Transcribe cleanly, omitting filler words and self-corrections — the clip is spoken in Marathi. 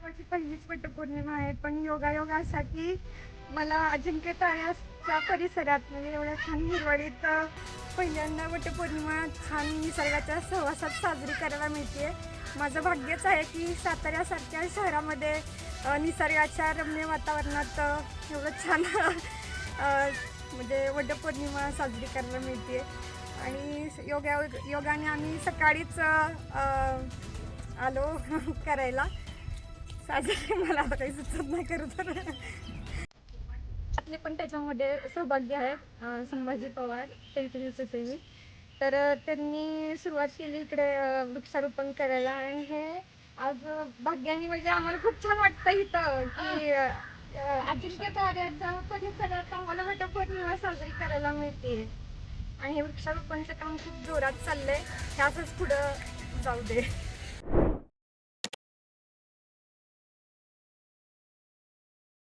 माझी पहिलीच वटपौर्णिमा आहे, पण योगायोग असा की मला अजिंक्यताऱ्याच्या परिसरात म्हणजे एवढ्या छान हिरवळीत पहिल्यांदा वटपौर्णिमा छान निसर्गाच्या सहवासात साजरी करायला मिळते. माझं भाग्यच आहे की साताऱ्यासारख्या शहरामध्ये निसर्गाच्या रम्य वातावरणात एवढं छान म्हणजे वटपौर्णिमा साजरी करायला मिळते. आणि योगाने आम्ही सकाळीच आलो करायला साजरे. मला आता काही सुचत नाही करू तर आपले पण त्याच्यामध्ये सहभागी आहेत. संभाजी पवार त्यांचे दिवसाचे तर त्यांनी सुरुवात केली इकडे वृक्षारोपण करायला. आणि हे आज भाग्याने म्हणजे आम्हाला खूप छान वाटतं इथं की अजिंक्यताऱ्याच्या परिसरात आम्हाला वटपौर्णिमा साजरी करायला मिळते. आणि हे वृक्षारोपणचं काम खूप जोरात चाललंय. हे असंच पुढं जाऊ दे.